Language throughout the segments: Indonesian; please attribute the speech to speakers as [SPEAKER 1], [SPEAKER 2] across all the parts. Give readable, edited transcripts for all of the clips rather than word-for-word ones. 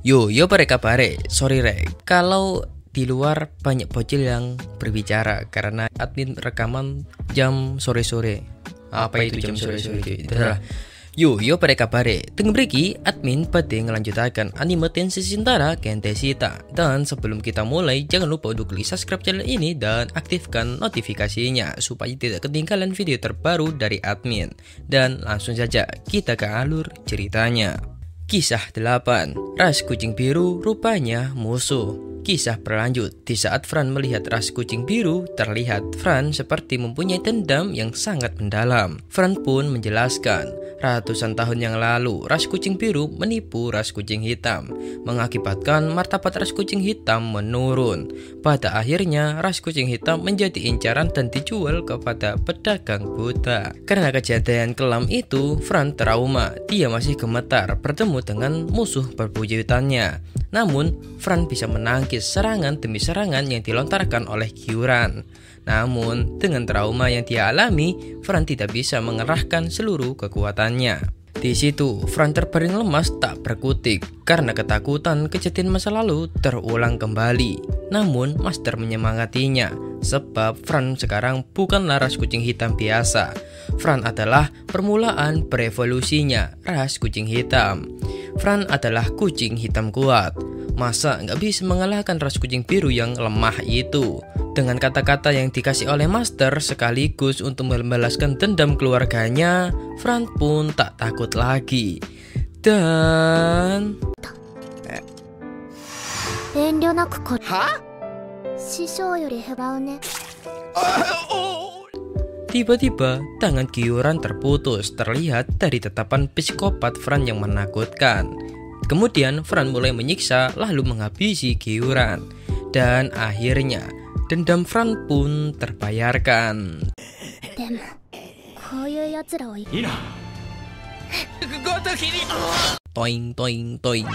[SPEAKER 1] Yo pare kabare, sorry rek, kalau di luar banyak bocil yang berbicara karena admin rekaman jam sore-sore. Apa itu jam sore-sore? Yo pare kabare, tengah beriki admin pada ngelanjutakan anime Tensei Shintaro Kenteshita. Dan sebelum kita mulai, jangan lupa untuk klik subscribe channel ini dan aktifkan notifikasinya supaya tidak ketinggalan video terbaru dari admin. Dan langsung saja kita ke alur ceritanya. Kisah 8. Ras kucing biru rupanya musuh. Kisah berlanjut. Di saat Fran melihat ras kucing biru, terlihat Fran seperti mempunyai dendam yang sangat mendalam. Fran pun menjelaskan, ratusan tahun yang lalu ras kucing biru menipu ras kucing hitam, mengakibatkan martabat ras kucing hitam menurun. Pada akhirnya ras kucing hitam menjadi incaran dan dijual kepada pedagang buta. Karena kejadian kelam itu, Fran trauma. Dia masih gemetar bertemu dengan musuh bebuyutannya. Namun, Fran bisa menangkis serangan demi serangan yang dilontarkan oleh Kyuran. Namun, dengan trauma yang dia alami, Fran tidak bisa mengerahkan seluruh kekuatannya. Di situ, Fran terbaring lemas tak berkutik karena ketakutan kejadian masa lalu terulang kembali. Namun, Master menyemangatinya, sebab Fran sekarang bukanlah ras kucing hitam biasa. Fran adalah permulaan berevolusinya ras kucing hitam. Fran adalah kucing hitam kuat. Masa nggak bisa mengalahkan ras kucing biru yang lemah itu? Dengan kata-kata yang dikasih oleh Master sekaligus untuk membalaskan dendam keluarganya, Fran pun tak takut lagi. Dan... Tiba-tiba, tangan Kyuran terputus terlihat dari tatapan psikopat Fran yang menakutkan. Kemudian, Fran mulai menyiksa lalu menghabisi Kyuran. Dan akhirnya, dendam Fran pun terbayarkan. Toing toing toing.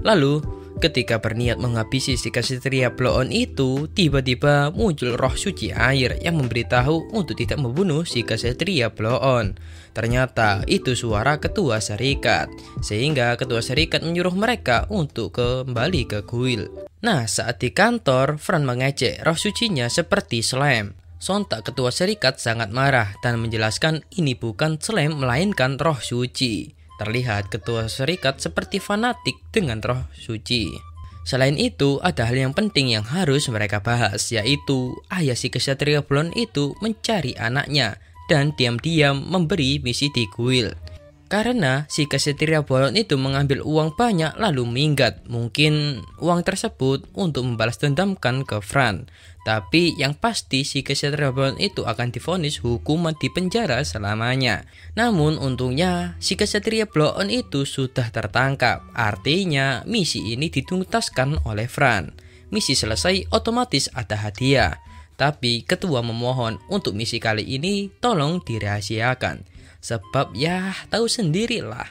[SPEAKER 1] Lalu, ketika berniat menghabisi si Ksatria Blow-on itu, tiba-tiba muncul roh suci air yang memberitahu untuk tidak membunuh si Ksatria Blow-on. Ternyata itu suara ketua serikat, sehingga ketua serikat menyuruh mereka untuk kembali ke kuil. Nah, saat di kantor, Fran mengejek roh sucinya seperti slime. Sontak ketua serikat sangat marah dan menjelaskan ini bukan slime melainkan roh suci. Terlihat ketua serikat seperti fanatik dengan roh suci. Selain itu, ada hal yang penting yang harus mereka bahas, yaitu ayah si Ksatria Blow-on itu mencari anaknya dan diam-diam memberi misi di kuil. Karena si Ksatria Blow-on itu mengambil uang banyak lalu minggat. Mungkin uang tersebut untuk membalas dendamkan ke Fran. Tapi yang pasti si Ksatria Blow-on itu akan divonis hukuman di penjara selamanya. Namun untungnya si Ksatria Blow-on itu sudah tertangkap. Artinya misi ini dituntaskan oleh Fran. Misi selesai otomatis ada hadiah. Tapi ketua memohon untuk misi kali ini tolong dirahasiakan. Sebab ya tahu sendirilah.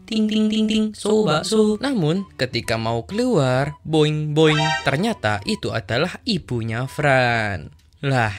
[SPEAKER 1] Ting ting ting ting, so bakso. Namun ketika mau keluar, boing boing, ternyata itu adalah ibunya Fran. Lah,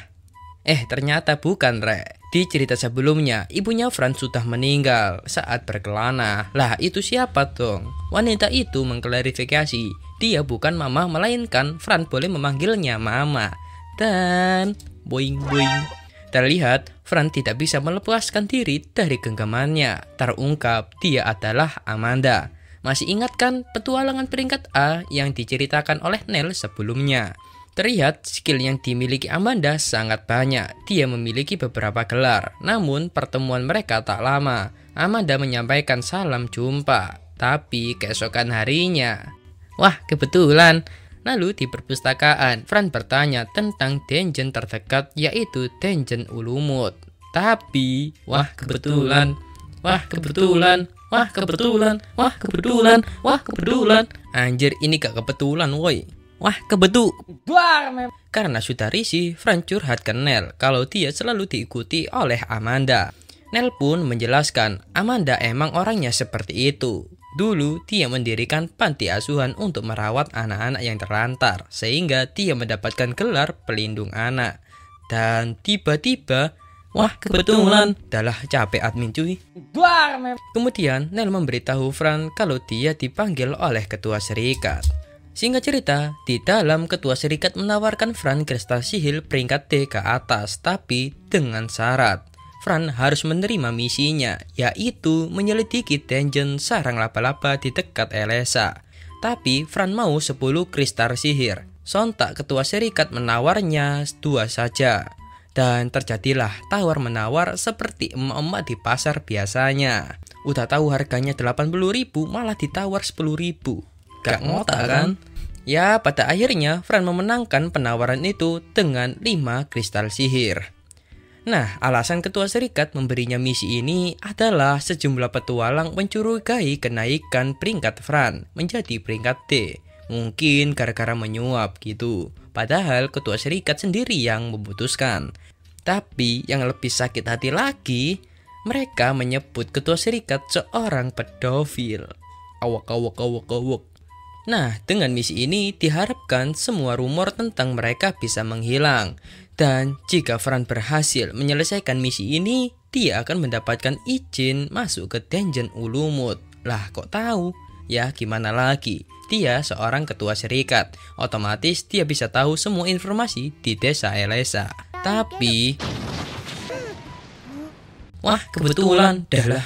[SPEAKER 1] ternyata bukan rek. Di cerita sebelumnya, ibunya Fran sudah meninggal saat berkelana. Lah, itu siapa dong? Wanita itu mengklarifikasi, dia bukan mama melainkan Fran boleh memanggilnya mama. Dan boing boing. Terlihat Fran tidak bisa melepaskan diri dari genggamannya. Terungkap dia adalah Amanda. Masih ingat kan petualangan peringkat A yang diceritakan oleh Nel sebelumnya? Terlihat skill yang dimiliki Amanda sangat banyak. Dia memiliki beberapa gelar. Namun pertemuan mereka tak lama. Amanda menyampaikan salam jumpa. Tapi keesokan harinya, wah kebetulan. Lalu di perpustakaan, Fran bertanya tentang dungeon terdekat yaitu dungeon Ulumut. Tapi, wah kebetulan. Anjir, ini gak kebetulan woi. Wah Karena sudah risih, Fran curhat ke Nel kalau dia selalu diikuti oleh Amanda. Nel pun menjelaskan Amanda emang orangnya seperti itu. Dulu dia mendirikan panti asuhan untuk merawat anak-anak yang terlantar, sehingga dia mendapatkan gelar pelindung anak. Dan tiba-tiba Wah, kebetulan. Dalah capek admin cuy. Kemudian Nel memberitahu Fran kalau dia dipanggil oleh ketua serikat. Singkat cerita, di dalam ketua serikat menawarkan Fran kristal sihir peringkat D ke atas, tapi dengan syarat. Fran harus menerima misinya, yaitu menyelidiki dungeon sarang laba-laba di dekat Elesa. Tapi Fran mau 10 kristal sihir. Sontak ketua serikat menawarnya 2 saja. Dan terjadilah tawar-menawar seperti emak-emak di pasar biasanya. Udah tahu harganya 80.000 malah ditawar 10.000. Gak ngotak kan? Ya, pada akhirnya Fran memenangkan penawaran itu dengan 5 kristal sihir. Nah, alasan ketua serikat memberinya misi ini adalah sejumlah petualang mencurigai kenaikan peringkat Fran menjadi peringkat D. Mungkin gara-gara menyuap gitu. Padahal ketua serikat sendiri yang memutuskan. Tapi yang lebih sakit hati lagi, mereka menyebut ketua serikat seorang pedofil. Awak. Nah, dengan misi ini diharapkan semua rumor tentang mereka bisa menghilang. Dan jika Fran berhasil menyelesaikan misi ini, dia akan mendapatkan izin masuk ke dungeon Ulumut. Lah kok tahu? Ya gimana lagi, dia seorang ketua serikat. Otomatis dia bisa tahu semua informasi di desa Elesa. Tapi wah, kebetulan dah lah.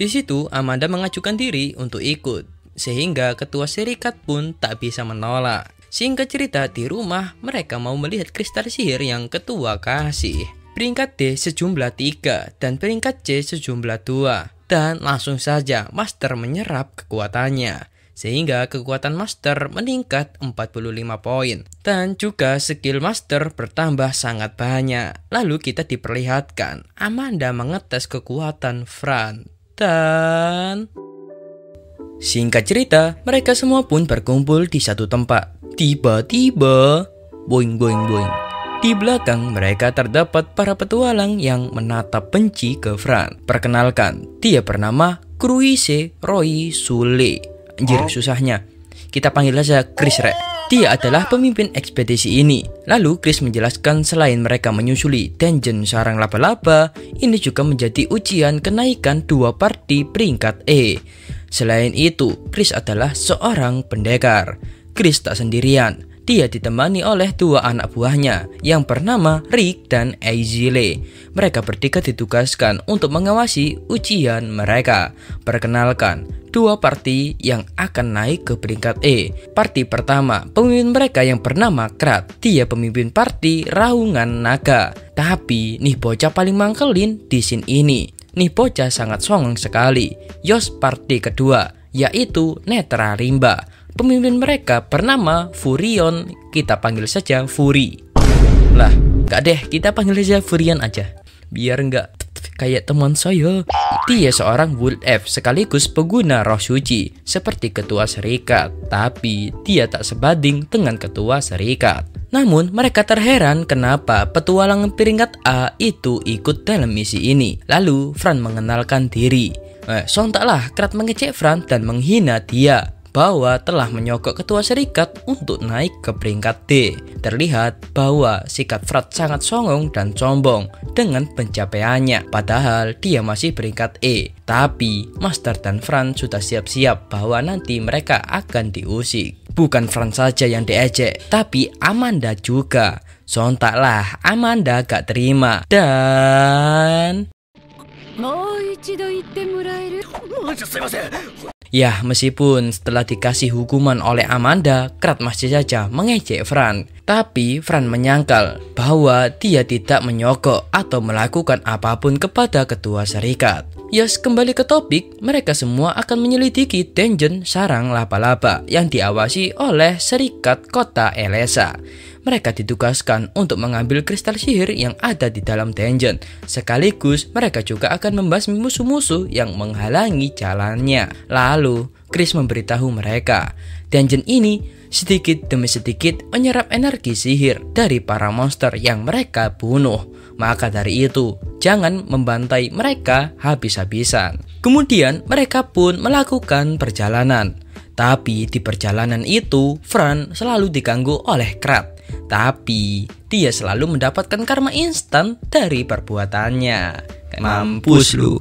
[SPEAKER 1] Di situ Amanda mengajukan diri untuk ikut, sehingga ketua serikat pun tak bisa menolak. Singkat cerita, di rumah mereka mau melihat kristal sihir yang ketua kasih. Peringkat D sejumlah 3 dan peringkat C sejumlah 2. Dan langsung saja Master menyerap kekuatannya. Sehingga kekuatan Master meningkat 45 poin. Dan juga skill Master bertambah sangat banyak. Lalu kita diperlihatkan Amanda mengetes kekuatan Fran. Dan singkat cerita, mereka semua pun berkumpul di satu tempat. Tiba-tiba, boing. Di belakang mereka terdapat para petualang yang menatap benci ke Fran. Perkenalkan, dia bernama Cruise Roy Sule. Anjir, susahnya. Kita panggil saja Chris Rek. Dia adalah pemimpin ekspedisi ini. Lalu Chris menjelaskan selain mereka menyusuli dungeon sarang laba-laba, ini juga menjadi ujian kenaikan 2 party peringkat E. Selain itu, Chris adalah seorang pendekar. Chris tak sendirian, dia ditemani oleh 2 anak buahnya yang bernama Rick dan Aizile. Mereka bertiga ditugaskan untuk mengawasi ujian mereka. Perkenalkan, 2 party yang akan naik ke peringkat E. Party pertama, pemimpin mereka yang bernama Krat. Dia pemimpin party Raungan Naga. Tapi nih bocah paling mangkelin di scene ini. Nih bocah sangat songong sekali. Yos party kedua, yaitu Netra Rimba. Pemimpin mereka bernama Furion, kita panggil saja Furi. Lah, gak deh, kita panggil saja Furion aja, biar gak kayak teman saya. Dia seorang Wolf Elf sekaligus pengguna roh suci, seperti ketua serikat. Tapi dia tak sebanding dengan ketua serikat. Namun mereka terheran kenapa petualang peringkat A itu ikut dalam misi ini. Lalu Fran mengenalkan diri. Sontaklah Krat mengejek Fran dan menghina dia bahwa telah menyogok ketua serikat untuk naik ke peringkat D. Terlihat bahwa sikap Fran sangat songong dan sombong dengan pencapaiannya, padahal dia masih peringkat E. Tapi Master dan Fran sudah siap-siap bahwa nanti mereka akan diusik. Bukan Fran saja yang diejek, tapi Amanda juga. Sontaklah Amanda gak terima dan ya, meskipun setelah dikasih hukuman oleh Amanda, Krat masih saja mengejek Fran. Tapi Fran menyangkal bahwa dia tidak menyogok atau melakukan apapun kepada ketua serikat. Yes, kembali ke topik, mereka semua akan menyelidiki dungeon sarang laba-laba yang diawasi oleh serikat kota Elesa. Mereka ditugaskan untuk mengambil kristal sihir yang ada di dalam dungeon. Sekaligus mereka juga akan membasmi musuh-musuh yang menghalangi jalannya. Lalu Chris memberitahu mereka, dungeon ini sedikit demi sedikit menyerap energi sihir dari para monster yang mereka bunuh. Maka dari itu, jangan membantai mereka habis-habisan. Kemudian mereka pun melakukan perjalanan. Tapi di perjalanan itu, Fran selalu diganggu oleh Krat. Tapi dia selalu mendapatkan karma instan dari perbuatannya. Mampus lu.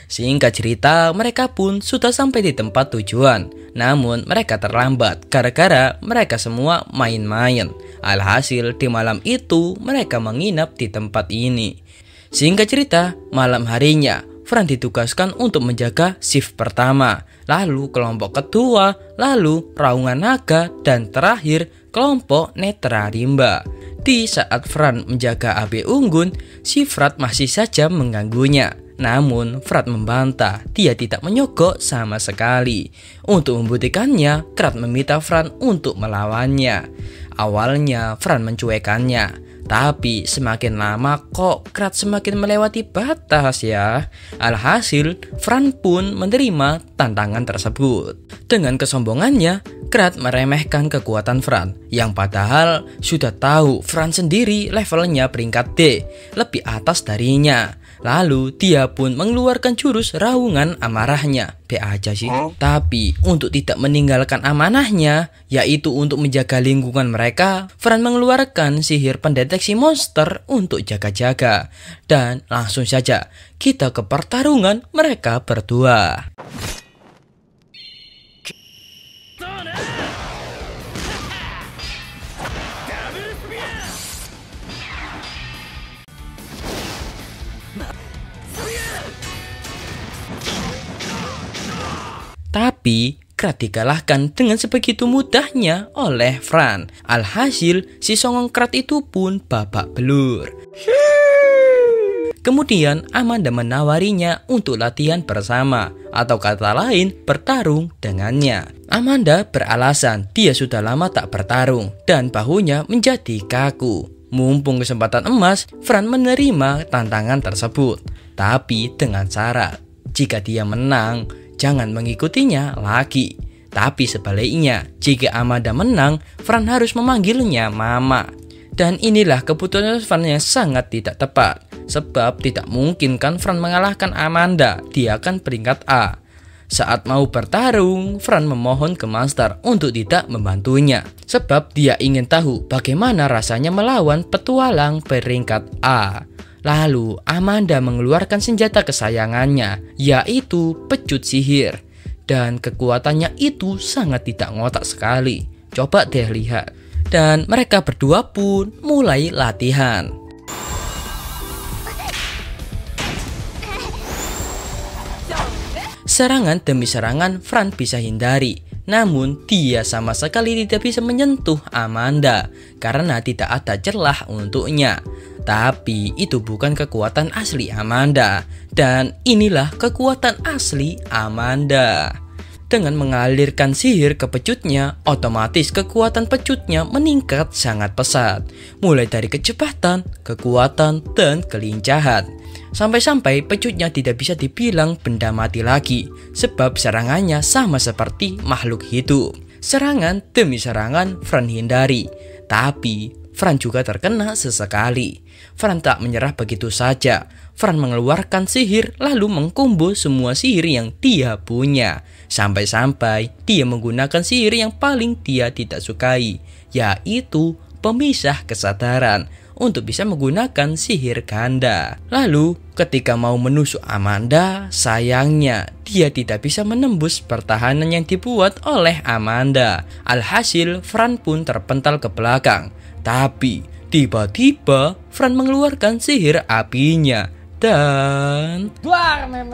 [SPEAKER 1] Singkat cerita, mereka pun sudah sampai di tempat tujuan. Namun mereka terlambat gara-gara mereka semua main-main. Alhasil di malam itu mereka menginap di tempat ini. Singkat cerita, malam harinya Fran ditugaskan untuk menjaga shift pertama, lalu kelompok kedua, lalu raungan naga, dan terakhir kelompok netra rimba. Di saat Fran menjaga AB unggun, si Frat masih saja mengganggunya. Namun Frat membantah, dia tidak menyogok sama sekali. Untuk membuktikannya, Krat meminta Fran untuk melawannya. Awalnya Fran mencuekannya, tapi semakin lama kok Krat semakin melewati batas ya. Alhasil Fran pun menerima tantangan tersebut. Dengan kesombongannya, Krat meremehkan kekuatan Fran, yang padahal sudah tahu Fran sendiri levelnya peringkat D, lebih atas darinya. Lalu dia pun mengeluarkan jurus raungan amarahnya. B aja sih. Tapi untuk tidak meninggalkan amanahnya, yaitu untuk menjaga lingkungan mereka, Fran mengeluarkan sihir pendeteksi monster untuk jaga-jaga. Dan langsung saja kita ke pertarungan mereka berdua. Tapi Krat dikalahkan dengan sebegitu mudahnya oleh Fran. Alhasil si songong Krat itu pun babak belur. Kemudian Amanda menawarinya untuk latihan bersama, atau kata lain bertarung dengannya. Amanda beralasan dia sudah lama tak bertarung dan bahunya menjadi kaku. Mumpung kesempatan emas, Fran menerima tantangan tersebut, tapi dengan syarat jika dia menang, jangan mengikutinya lagi. Tapi sebaliknya, jika Amanda menang, Fran harus memanggilnya Mama. Dan inilah keputusan Fran yang sangat tidak tepat. Sebab tidak mungkin kan Fran mengalahkan Amanda, dia kan peringkat A. Saat mau bertarung, Fran memohon ke Master untuk tidak membantunya. Sebab dia ingin tahu bagaimana rasanya melawan petualang peringkat A. Lalu Amanda mengeluarkan senjata kesayangannya, yaitu pecut sihir. Dan kekuatannya itu sangat tidak ngotak sekali. Coba deh lihat. Dan mereka berdua pun mulai latihan. Serangan demi serangan Fran bisa hindari. Namun dia sama sekali tidak bisa menyentuh Amanda karena tidak ada celah untuknya. Tapi itu bukan kekuatan asli Amanda. Dan inilah kekuatan asli Amanda. Dengan mengalirkan sihir ke pecutnya, otomatis kekuatan pecutnya meningkat sangat pesat. Mulai dari kecepatan, kekuatan, dan kelincahan. Sampai-sampai pecutnya tidak bisa dibilang benda mati lagi. Sebab serangannya sama seperti makhluk hidup. Serangan demi serangan Fran hindari. Tapi Fran juga terkena sesekali. Fran tak menyerah begitu saja. Fran mengeluarkan sihir lalu mengkumbu semua sihir yang dia punya. Sampai-sampai dia menggunakan sihir yang paling dia tidak sukai, yaitu pemisah kesadaran, untuk bisa menggunakan sihir ganda. Lalu ketika mau menusuk Amanda, sayangnya dia tidak bisa menembus pertahanan yang dibuat oleh Amanda. Alhasil Fran pun terpental ke belakang. Tapi tiba-tiba Fran mengeluarkan sihir apinya. Dan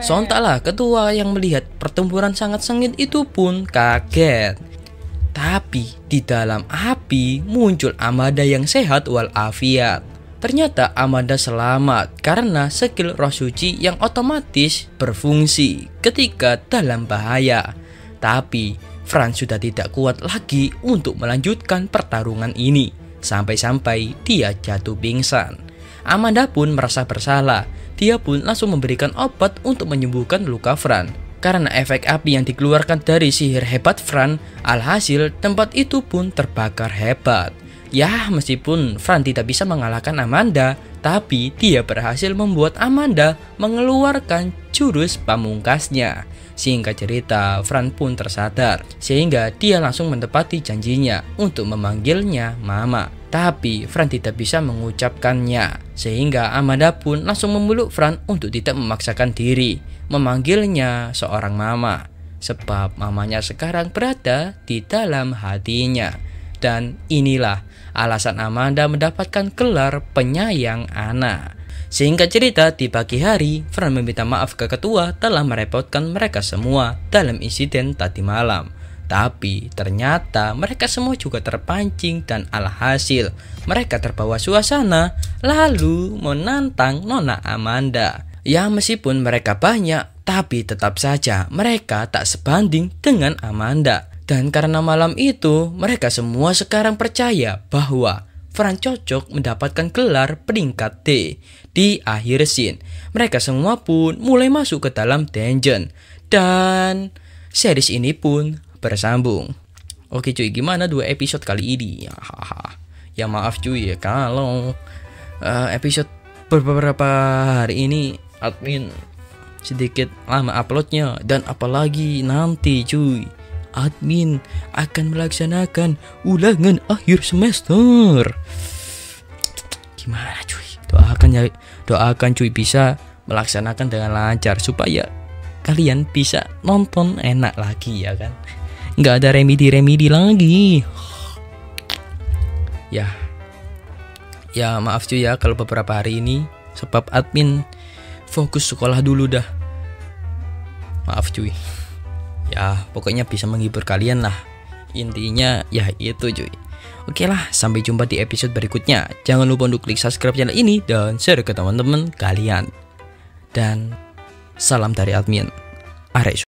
[SPEAKER 1] sontaklah ketua yang melihat pertempuran sangat sengit itu pun kaget. Tapi di dalam api muncul Amanda yang sehat walafiat. Ternyata Amanda selamat karena skill roh suci yang otomatis berfungsi ketika dalam bahaya. Tapi Fran sudah tidak kuat lagi untuk melanjutkan pertarungan ini. Sampai-sampai dia jatuh pingsan. Amanda pun merasa bersalah. Dia pun langsung memberikan obat untuk menyembuhkan luka Fran. Karena efek api yang dikeluarkan dari sihir hebat Fran, alhasil tempat itu pun terbakar hebat. Ya, meskipun Fran tidak bisa mengalahkan Amanda, tapi dia berhasil membuat Amanda mengeluarkan jurus pamungkasnya. Singkat cerita, Fran pun tersadar, sehingga dia langsung menepati janjinya untuk memanggilnya Mama. Tapi Fran tidak bisa mengucapkannya, sehingga Amanda pun langsung memeluk Fran untuk tidak memaksakan diri memanggilnya seorang Mama. Sebab mamanya sekarang berada di dalam hatinya. Dan inilah alasan Amanda mendapatkan gelar penyayang anak. Singkat cerita, di pagi hari, Fran meminta maaf ke ketua telah merepotkan mereka semua dalam insiden tadi malam. Tapi ternyata mereka semua juga terpancing dan alhasil mereka terbawa suasana lalu menantang Nona Amanda. Ya meskipun mereka banyak, tapi tetap saja mereka tak sebanding dengan Amanda. Dan karena malam itu, mereka semua sekarang percaya bahwa Fran cocok mendapatkan gelar peringkat D di akhir scene. Mereka semua pun mulai masuk ke dalam dungeon. Dan series ini pun bersambung. Oke cuy, gimana 2 episode kali ini? Ya maaf cuy ya kalau episode beberapa hari ini admin sedikit lama uploadnya. Dan apalagi nanti cuy, admin akan melaksanakan ulangan akhir semester. Gimana cuy? Doakan cuy bisa melaksanakan dengan lancar supaya kalian bisa nonton enak lagi ya kan. Nggak ada remedi lagi. Ya maaf cuy ya kalau beberapa hari ini sebab admin fokus sekolah dulu dah. Maaf cuy. Ya pokoknya bisa menghibur kalian lah. Intinya ya itu cuy. Oke lah, sampai jumpa di episode berikutnya. Jangan lupa untuk klik subscribe channel ini dan share ke teman-teman kalian. Dan salam dari admin Arek.